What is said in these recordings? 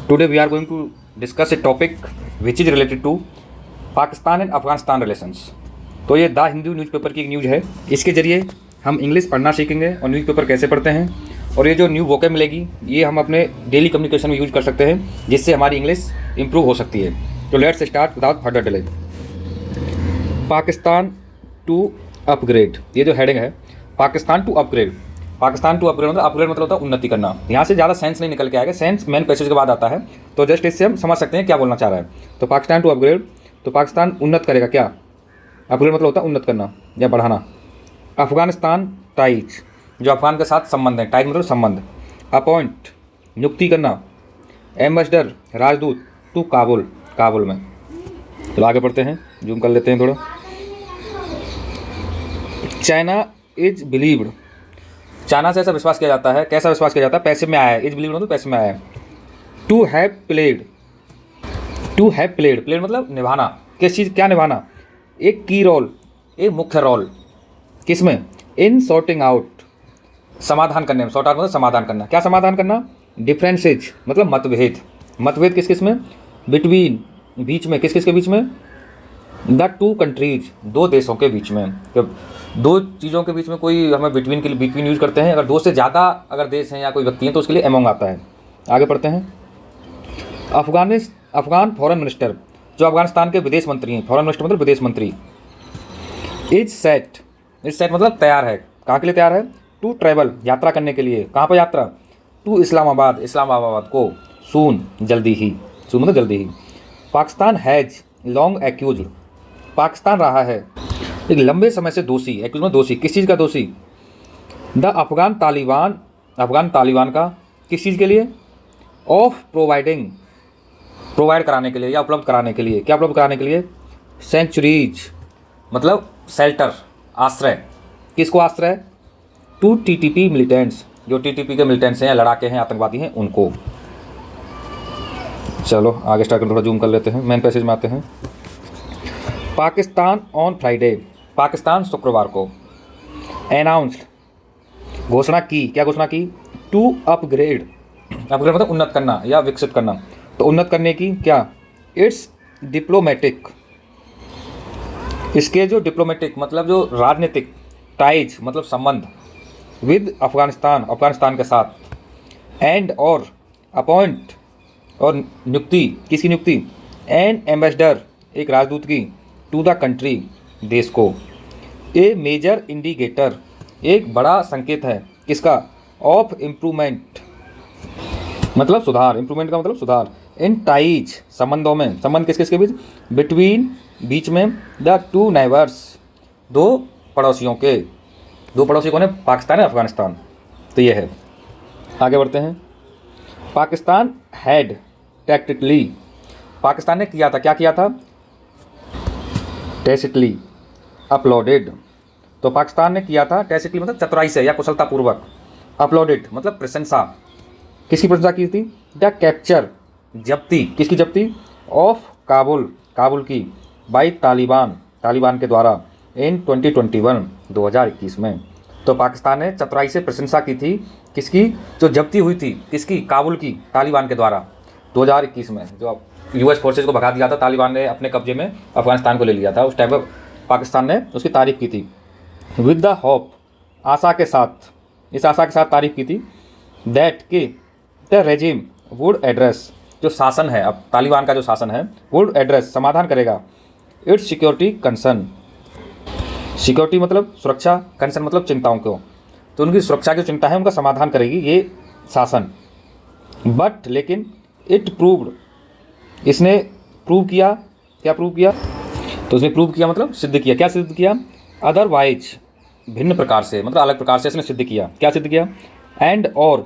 Today we are going to discuss a topic which is related to Pakistan and Afghanistan relations. तो ये the Hindu newspaper की एक news है। इसके ज़रिए हम इंग्लिश पढ़ना सीखेंगे और न्यूज़पेपर कैसे पढ़ते हैं, और ये जो न्यू वोकैब मिलेगी ये हम अपने डेली कम्युनिकेशन में यूज़ कर सकते हैं, जिससे हमारी इंग्लिश इंप्रूव हो सकती है। तो let's start without further delay. Pakistan to upgrade, ये जो हेडिंग है Pakistan to upgrade. Pakistan to upgrade मतलब होता है उन्नति करना। यहाँ से ज़्यादा सेंस नहीं निकल के आएगा, सेंस मेन पैसेज के बाद आता है, तो जस्ट इससे हम समझ सकते हैं क्या बोलना चाह रहा है। तो पाकिस्तान टू अपग्रेड, तो पाकिस्तान उन्नत करेगा। क्या अपग्रेड मतलब होता है उन्नत करना या बढ़ाना। अफगानिस्तान टाइज, जो अफगान के साथ संबंध है, टाइज मतलब संबंध। अपॉइंट नियुक्ति करना। एम्बेसडर राजदूत टू काबुल, काबुल में। तो आगे बढ़ते हैं, जूम कर लेते हैं थोड़ा। चाइना इज बिलीव्ड, चाइना से ऐसा विश्वास किया जाता है। कैसा विश्वास किया जाता है? पैसे में आया है। इज बिलीव्ड मतलब पैसे में आया है। To have played, to have played, played मतलब निभाना। किस चीज़, क्या निभाना? एक की रोल, एक मुख्य रोल। किस में? इन सॉर्टिंग आउट, समाधान करने में। सॉर्ट आउट मतलब समाधान करना। क्या समाधान करना? डिफरेंसेज मतलब मतभेद। मतभेद किस किस में? बिटवीन, बीच में। किस किस के बीच में? द टू कंट्रीज, दो देशों के बीच में। जब दो चीज़ों के बीच में कोई हमें बिटवीन के लिए बिटवीन यूज़ करते हैं, अगर दो से ज़्यादा अगर देश हैं या कोई व्यक्ति हैं तो उसके लिए एमोंग आता है। आगे पढ़ते हैं। अफगान फॉरेन मिनिस्टर, जो अफगानिस्तान के विदेश मंत्री हैं। फॉरेन मिनिस्टर मतलब विदेश मंत्री। इज सेट, इज सेट मतलब तैयार है। कहाँ के लिए तैयार है? टू ट्रैवल, यात्रा करने के लिए। कहाँ पर यात्रा? टू इस्लामाबाद, इस्लामाबाद को। सून, जल्दी ही। सून मतलब जल्दी ही। Pakistan has long accused, Pakistan रहा है एक लंबे समय से दोषी। एक्यूज में दोषी। किस चीज़ का दोषी? द अफगान तालिबान, अफगान तालिबान का। किस चीज़ के लिए? ऑफ प्रोवाइडिंग, प्रोवाइड कराने के लिए या उपलब्ध कराने के लिए। क्या उपलब्ध कराने के लिए? सेंचुरीज मतलब शेल्टर, आश्रय। किसको आश्रय? टू टीटीपी मिलिटेंट्स, जो टीटीपी के मिलिटेंट्स हैं या लड़ाके हैं, आतंकवादी हैं, उनको। चलो आगे स्टार्ट कर, थोड़ा जूम कर लेते हैं, मेन पैसेज में आते हैं। पाकिस्तान ऑन फ्राइडे, पाकिस्तान शुक्रवार को। अनाउंस्ड, घोषणा की। क्या घोषणा की? टू अपग्रेड, अपग्रेड मतलब उन्नत करना या विकसित करना। तो उन्नत करने की क्या? इट्स डिप्लोमेटिक, इसके जो डिप्लोमेटिक मतलब जो राजनीतिक, टाइज मतलब संबंध, विद अफगानिस्तान, अफगानिस्तान के साथ। एंड और अपॉइंट और नियुक्ति। किसकी नियुक्ति? एन एम्बेसडर, एक राजदूत की। टू द कंट्री, देश को। ए मेजर इंडिकेटर, एक बड़ा संकेत है। किसका? ऑफ इम्प्रूवमेंट मतलब सुधार। इम्प्रूवमेंट का मतलब सुधार। इन टाइज, संबंधों में। संबंध किस किस के बीच? बिटवीन, बीच में। द टू नेबर्स, दो पड़ोसियों के। दो पड़ोसी कौन है? पाकिस्तान है, अफगानिस्तान। तो ये है। आगे बढ़ते हैं। पाकिस्तान हैड टैक्टिकली, पाकिस्तान ने किया था। क्या किया था? टैसिटली अपलोडेड, तो पाकिस्तान ने किया था टैसिटली मतलब चतुराई से या कुशलतापूर्वक। अपलोडेड मतलब प्रशंसा। किसकी प्रशंसा की थी? द कैप्चर, जब्ती। किसकी जब्ती? ऑफ काबुल, काबुल की। बाई तालिबान, तालिबान के द्वारा। इन 2021, 2021 में। तो पाकिस्तान ने चतुराई से प्रशंसा की थी। किसकी? जो जब्ती हुई थी। किसकी? काबुल की, तालिबान के द्वारा 2021 में। जो यूएस फोर्सेज को भगा दिया था तालिबान ने, अपने कब्जे में अफगानिस्तान को ले लिया था, उस टाइम पर पाकिस्तान ने उसकी तारीफ की थी। विद द होप, आशा के साथ, इस आशा के साथ तारीफ की थी। दैट कि द रेजिम वुड एड्रेस, जो शासन है अब तालिबान का जो शासन है, वुड एड्रेस समाधान करेगा। इट्स सिक्योरिटी कंसर्न, सिक्योरिटी मतलब सुरक्षा, कंसर्न मतलब चिंताओं को। तो उनकी सुरक्षा की चिंता है, उनका समाधान करेगी ये शासन। बट लेकिन इट प्रूव्ड, इसने प्रूव किया। क्या प्रूव किया? तो उसने प्रूव किया मतलब सिद्ध किया। क्या सिद्ध किया? अदरवाइज, भिन्न प्रकार से मतलब अलग प्रकार से इसने सिद्ध किया। क्या सिद्ध किया? एंड और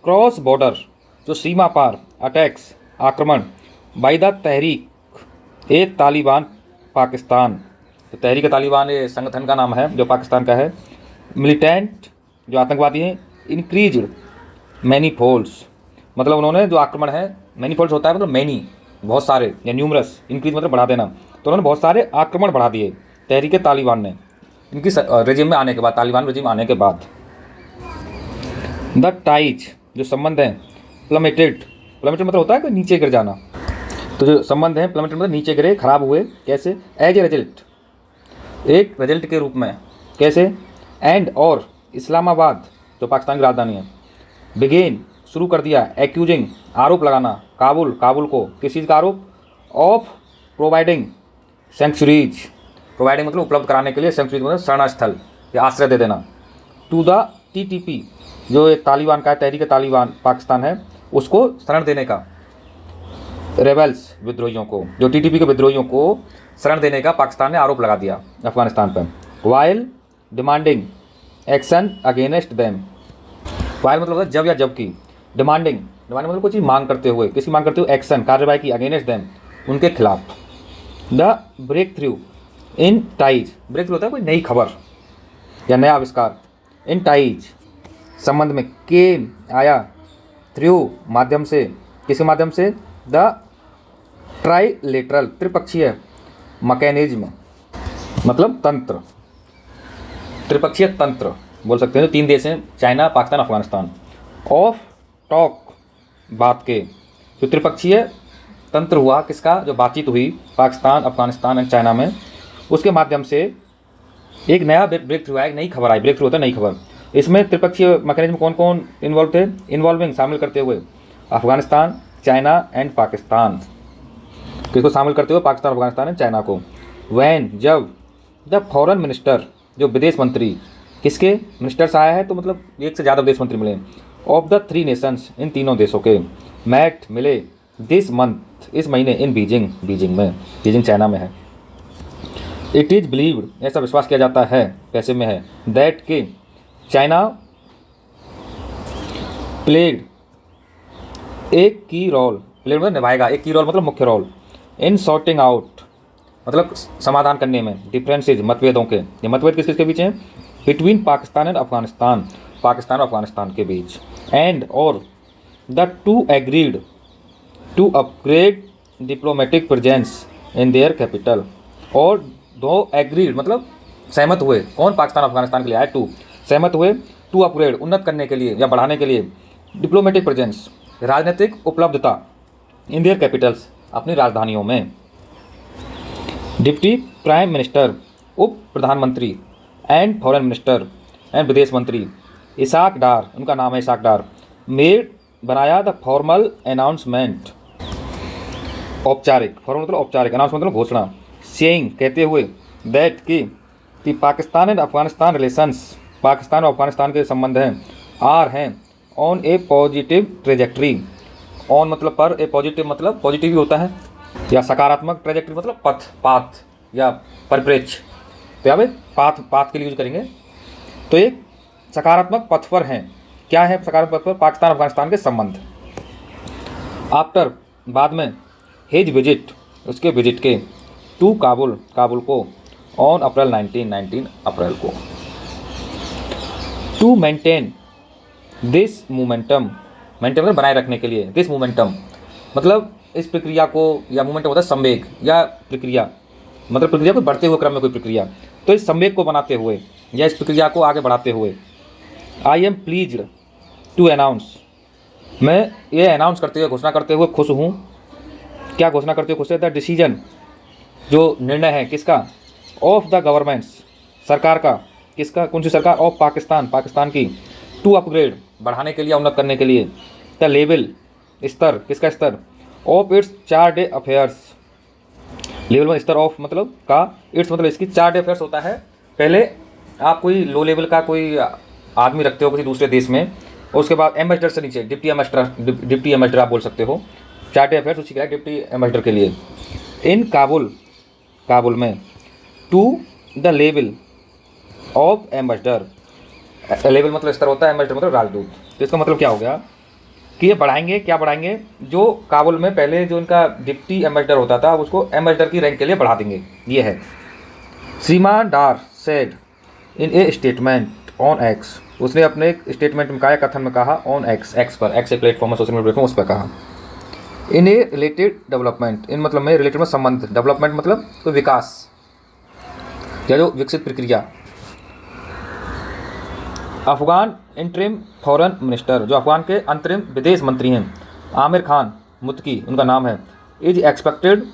क्रॉस बॉर्डर, जो सीमा पार, अटैक्स आक्रमण। बाय द तहरीक ए तालिबान पाकिस्तान, तो तहरीक तालिबान ये संगठन का नाम है जो पाकिस्तान का है। मिलिटेंट जो आतंकवादी हैं। इंक्रीज्ड मैनी फोल्ड्स, मतलब उन्होंने जो आक्रमण है, मैनी फोल्ड्स होता है मतलब मैनी बहुत सारे, या न्यूमरस। इंक्रीज मतलब बढ़ा देना, तो उन्होंने बहुत सारे आक्रमण बढ़ा दिए तहरीक तालिबान ने, इनकी रेजिम में आने के बाद, तालिबान रेजिम आने के बाद। द टाइज जो संबंध हैं, प्लमेटेड, प्लमेटेड मतलब होता है कि नीचे गिर जाना। तो जो संबंध है प्लमेटेड मतलब नीचे गिरे, खराब हुए। कैसे? एज ए रिजल्ट, एक रिजल्ट के रूप में। कैसे? एंड और इस्लामाबाद जो पाकिस्तान की राजधानी है, बिगेन शुरू कर दिया, एक्यूजिंग आरोप लगाना, काबुल को किस चीज़ का आरोप? ऑफ प्रोवाइडिंग सेंचुरीज, प्रोवाइडिंग मतलब उपलब्ध कराने के लिए, सेंचुरीज मतलब शरण स्थल या आश्रय दे देना, टू द TTP जो एक तालिबान का है, तहरीक तालिबान पाकिस्तान है, उसको शरण देने का, रेबल्स विद्रोहियों को, जो TTP के विद्रोहियों को शरण देने का पाकिस्तान ने आरोप लगा दिया अफगानिस्तान पर। While demanding action against them, while मतलब होता है जब या जबकि, डिमांडिंग मतलब कोई चीज़ मांग करते हुए, किसकी मांग करते हुए? एक्शन कार्रवाई की, अगेंस्ट देम उनके खिलाफ। The breakthrough in ties, breakthrough होता है कोई नई खबर या नया आविष्कार, इन टाइज संबंध में, के आया, थ्रू माध्यम से, किसके माध्यम से? द ट्राइलेटरल त्रिपक्षीय मैकेनिज्म मतलब तंत्र, त्रिपक्षीय तंत्र बोल सकते हैं। जो 3 देश हैं, China, Pakistan, Afghanistan, of talk बात के, जो त्रिपक्षीय तंत्र हुआ किसका? जो बातचीत हुई पाकिस्तान, अफगानिस्तान एंड चाइना में, उसके माध्यम से एक नया ब्रेक थ्रू आया, एक नई खबर आई। ब्रेक थ्रू होता है नई खबर। इसमें त्रिपक्षीय मैकेनिज्म कौन कौन इन्वॉल्व थे? इन्वॉल्विंग शामिल करते हुए अफगानिस्तान, चाइना एंड पाकिस्तान, किसको शामिल करते हुए? पाकिस्तान, अफगानिस्तान एंड चाइना को। वैन जब द फॉरेन मिनिस्टर जो विदेश मंत्री, किसके मिनिस्टर्स आया है? तो मतलब एक से ज़्यादा विदेश मंत्री मिले, ऑफ द 3 नेशंस इन तीनों देशों के, मैट मिले, दिस मंथ इस महीने, इन बीजिंग, बीजिंग में, बीजिंग चाइना में है। इट इज़ बिलीव्ड ऐसा विश्वास किया जाता है, कैसे में है? दैट के चाइना प्लेड एक की रोल, प्लेड मतलब निभाएगा, एक की रोल मतलब मुख्य रोल, इन सॉर्टिंग आउट मतलब समाधान करने में, डिफरेंसेज मतभेदों के, ये मतभेद किस किस के बीच हैं? बिटवीन पाकिस्तान एंड अफगानिस्तान, पाकिस्तान और अफगानिस्तान के बीच। एंड और the two agreed to upgrade diplomatic presence in their capital, और 2 एग्रीड मतलब सहमत हुए, कौन? पाकिस्तान अफगानिस्तान के लिए आए, 2 सहमत हुए, टू अपग्रेड उन्नत करने के लिए या बढ़ाने के लिए, डिप्लोमेटिक प्रेजेंस राजनीतिक उपलब्धता, इन देयर कैपिटल्स अपनी राजधानियों में। डिप्टी प्राइम मिनिस्टर उप प्रधानमंत्री एंड फॉरेन मिनिस्टर एंड विदेश मंत्री इसाक डार, उनका नाम है इसाक डार, मेड बनाया द फॉर्मल अनाउंसमेंट, औपचारिक, फॉर्मल मतलब औपचारिक, अनाउंसमेंट मतलब घोषणा, सेइंग कहते हुए, दैट कि पाकिस्तान एंड अफगानिस्तान रिलेशंस, पाकिस्तान और अफगानिस्तान के संबंध हैं, आर हैं on A positive trajectory, on मतलब पर, ए पॉजिटिव मतलब पॉजिटिव ही होता है, या सकारात्मक, ट्रेजेक्ट्री मतलब पथ, पाथ या परिप्रेक्ष्य, तो यहाँ पे पाथ के लिए यूज करेंगे। तो एक सकारात्मक पथ पर हैं। क्या है सकारात्मक पथ पर? पाकिस्तान अफगानिस्तान के संबंध। आफ्टर बाद में, हिज विजिट उसके विजिट के, टू काबुल को, ऑन अप्रैल 19 अप्रैल को, to maintain this momentum, maintain मतलब बनाए रखने के लिए, दिस मोमेंटम मतलब इस प्रक्रिया को, या मोमेंटम होता है संवेग या प्रक्रिया, मतलब प्रक्रिया को बढ़ते हुए क्रम में कोई प्रक्रिया, तो इस संवेग को बनाते हुए या इस प्रक्रिया को आगे बढ़ाते हुए, I am pleased to announce, मैं ये अनाउंस करते हुए, घोषणा करते हुए खुश हूँ। क्या घोषणा करते हुए खुश है? द डिसीजन जो निर्णय है किसका? ऑफ द गवर्नमेंट्स सरकार का, किसका? कौन सी सरकार? ऑफ पाकिस्तान, पाकिस्तान की, टू अपग्रेड बढ़ाने के लिए, उन्नत करने के लिए, द लेवल स्तर, किसका स्तर? Of its 4 day affairs, level में स्तर, ऑफ मतलब का, इट्स मतलब इसकी, 4 डे अफेयर्स होता है। पहले आप कोई लो लेवल का कोई आदमी रखते हो किसी दूसरे देश में, और उसके बाद एम्बेसडर से नीचे डिप्टी एम्बेसडर आप बोल सकते हो। 4 डे अफेयर्स उसी का है डिप्टी एम्बेसडर के लिए। इन काबुल में, to the level of ambassador, level मतलब स्तर होता है, एम्बेसडर मतलब राजदूत। तो इसका मतलब क्या हो गया कि ये बढ़ाएंगे, क्या बढ़ाएंगे? जो काबुल में पहले जो इनका डिप्टी एम्बेसडर होता था, उसको एम्बेसडर की रैंक के लिए बढ़ा देंगे, ये है। श्रीमान Dar said in a statement on X, उसने अपने स्टेटमेंट में कहा, कथन में कहा, ऑन एक्स पर, एक्स ए प्लेटफॉर्म है, सोशल मीडिया प्लेटफॉर्म, उस पर कहा। इन ए रिलेटेड डेवलपमेंट, इन मतलब में, रिलेटेड में संबंध, डेवलपमेंट मतलब तो विकास या जो विकसित प्रक्रिया। अफगान इंटरिम फॉरेन मिनिस्टर, जो अफगान के अंतरिम विदेश मंत्री हैं, आमिर खान मुत्की उनका नाम है, इज एक्सपेक्टेड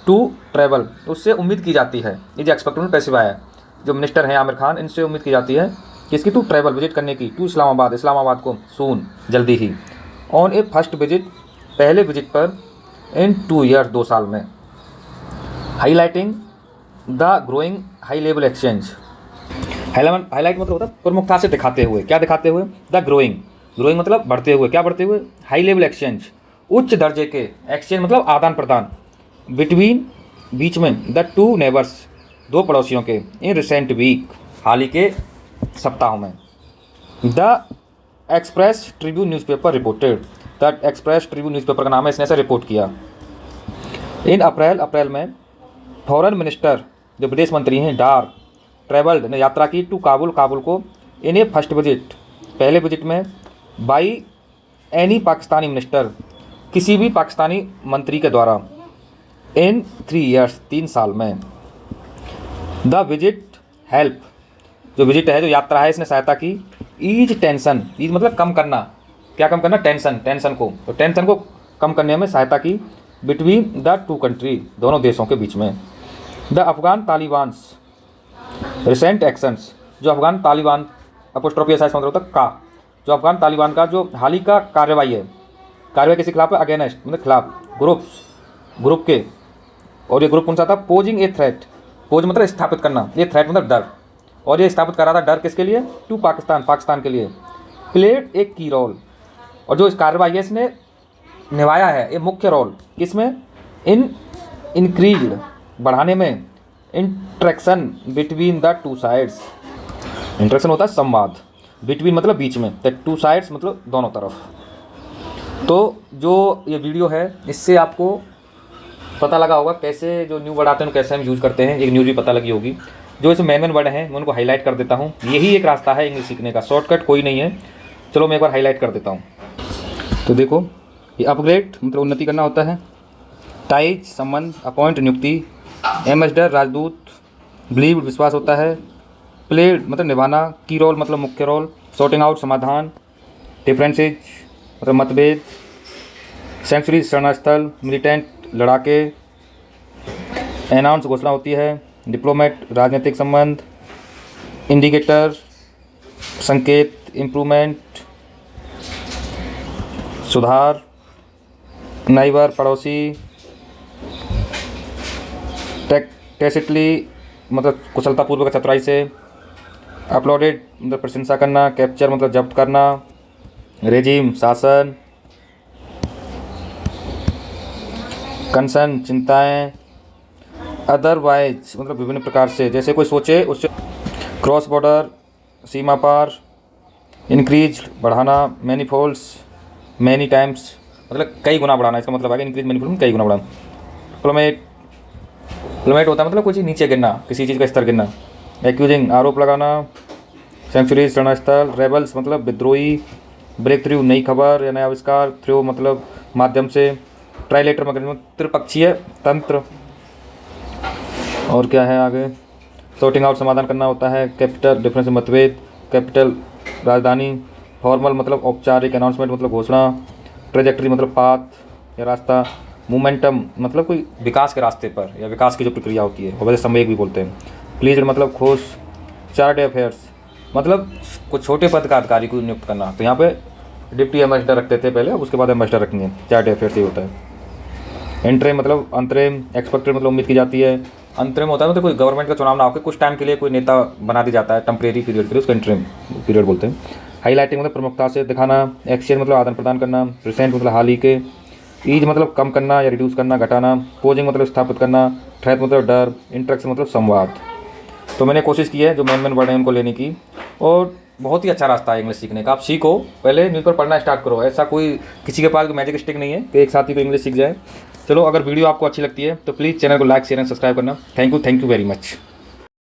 टू ट्रैवल, उससे उम्मीद की जाती है, इज एक्सपेक्टेड पैसिफाई है, जो मिनिस्टर हैं आमिर खान, इनसे उम्मीद की जाती है किसकी, टू ट्रैवल विजिट करने की, टू इस्लामाबाद, इस्लामाबाद को, सून जल्दी ही, ऑन ए फर्स्ट विजिट पहले विजिट पर, इन 2 ईयर्स 2 साल में, highlighting the growing high level exchange, highlight मतलब होता है प्रमुखता से दिखाते हुए, क्या दिखाते हुए, द ग्रोइंग मतलब बढ़ते हुए, क्या बढ़ते हुए, हाई लेवल एक्सचेंज उच्च दर्जे के, एक्सचेंज मतलब आदान प्रदान, बिटवीन बीच में, द टू नेबर्स दो पड़ोसियों के, इन रिसेंट वीक हाल ही के सप्ताहों में, the express Tribune newspaper reported, the express Tribune newspaper का नाम है, इसने ऐसे रिपोर्ट किया, इन अप्रैल में फॉरेन मिनिस्टर जो विदेश मंत्री हैं डार ट्रेवल्ड ने यात्रा की टू काबुल को, इन ए फर्स्ट विजिट पहले विजिट में, बाई एनी पाकिस्तानी मिनिस्टर किसी भी पाकिस्तानी मंत्री के द्वारा, इन 3 ईयर्स 3 साल में, द विजिट हेल्प जो विजिट है, जो यात्रा है, इसने सहायता की, ईज टेंशन, ईज मतलब कम करना, क्या कम करना, टेंशन को, तो टेंशन को कम करने में सहायता की, बिटवीन द टू कंट्री दोनों देशों के बीच में, द अफगान तालिबान्स रिसेंट एक्शंस जो अफगान तालिबान अपोस्ट्रोफी ऐसा मतलब होता का, जो अफगान तालिबान का जो हाल ही का कार्रवाई है, कार्रवाई किसी खिलाफ है, अगेंस्ट मतलब खिलाफ, ग्रुप के, और ये ग्रुप कौन सा था, पोजिंग ए थ्रेट, पोज मतलब स्थापित करना, ये थ्रेट मतलब डर, और ये स्थापित कर रहा था डर किसके लिए, टू पाकिस्तान के लिए, प्लेड एक की रोल, और जो इस कार्रवाई है इसने निभाया है ये मुख्य रोल किसमें, इंक्रीज्ड बढ़ाने में, interaction between the two sides, interaction होता है संवाद, बिटवीन मतलब बीच में, द टू साइड्स मतलब दोनों तरफ। तो जो ये वीडियो है इससे आपको पता लगा होगा कैसे जो न्यू वर्ड आते हैं कैसे हम यूज़ करते हैं, एक न्यूज़ भी पता लगी होगी, जो इसमें मेन वर्ड हैं मैं उनको हाईलाइट कर देता हूँ, यही एक रास्ता है इंग्लिश सीखने का, शॉर्टकट कोई नहीं है, चलो मैं एक बार हाईलाइट कर देता हूँ। तो देखो ये अपग्रेड मतलब उन्नति करना होता है, टाइज संबंध, अपॉइंट नियुक्ति, एम्बेसडर राजदूत, बिलीव विश्वास होता है, प्लेड मतलब निभाना, की रोल मतलब मुख्य रोल, सॉर्टिंग आउट समाधान, डिफरेंसेज मतलब मतभेद, सेंचुरी शरणास्थल, मिलिटेंट लड़ाके, अनाउंस घोषणा होती है, डिप्लोमेट राजनीतिक संबंध, इंडिकेटर संकेत, इम्प्रूवमेंट सुधार, नाइबर पड़ोसी, टैसिटली मतलब कुशलतापूर्वक चतुराई से, अपलोडेड मतलब प्रशंसा करना, कैप्चर मतलब जब्त करना, रेजिम शासन, कंसर्न चिंताएं, अदरवाइज मतलब विभिन्न प्रकार से, जैसे कोई सोचे उससे, क्रॉस बॉर्डर सीमा पार, इंक्रीज बढ़ाना, मैनीफोल्ड्स मैनी टाइम्स मतलब कई गुना बढ़ाना, इसका मतलब है इंक्रीज मैनीफोल्ड कई गुना बढ़ाना, प्लमेट होता है मतलब कुछ नीचे गिरना, किसी चीज़ का स्तर गिरना, एक्यूजिंग आरोप लगाना, सेंचुरी शरणास्थल, रेबल्स मतलब विद्रोही, ब्रेक थ्रू नई खबर या नया आविष्कार, थ्रू मतलब माध्यम से, ट्राइलेटर मतलब त्रिपक्षीय तंत्र, और क्या है आगे, सॉर्टिंग आउट समाधान करना होता है, कैपिटल डिफरेंस मतभेद, कैपिटल राजधानी, फॉर्मल मतलब औपचारिक, अनाउंसमेंट मतलब घोषणा, ट्रेजेक्टरी मतलब पाथ या रास्ता, मोमेंटम मतलब कोई विकास के रास्ते पर या विकास की जो प्रक्रिया होती है, और वैसे संवेग भी बोलते हैं, प्लीज्ड मतलब खुश, चार्ट अफेयर्स मतलब कुछ छोटे पद का अधिकारी को नियुक्त करना, तो यहाँ पे डिप्टी एम्बेसडर रखते थे पहले, उसके बाद एम्बेसडर रखेंगे, चार्ट अफेयर्स ही होता है, इंटरिम मतलब अंतरिम, एक्सपेक्टेड मतलब उम्मीद की जाती है, अंतरिम होता है मतलब कोई गवर्नमेंट का चुनाव ना होकर कुछ टाइम के लिए कोई नेता बना दिया जाता है, टेम्परेरी पीरियड के लिए, उसका इंटरिम पीरियड बोलते हैं, हाईलाइटिंग मतलब प्रमुखता से दिखाना, एक्सचेंज मतलब आदान प्रदान करना, रिसेंट मतलब हाल ही के, ईज मतलब कम करना या रिड्यूस करना, घटाना, पोजिंग मतलब स्थापित करना, थ्रेट मतलब डर, इंट्रैक्शन मतलब संवाद। तो मैंने कोशिश की है जो मेन वर्ड है उनको लेने की, और बहुत ही अच्छा रास्ता है इंग्लिश सीखने का, आप सीखो, पहले न्यूज़पेपर पढ़ना स्टार्ट करो, ऐसा कोई किसी के पास कोई मैजिक स्टिक नहीं है कि एक साथ ही तो इंग्लिश सीख जाए। चलो अगर वीडियो आपको अच्छी लगती है तो प्लीज़ चैनल को लाइक शेयर एंड सब्सक्राइब करना। Thank you very much.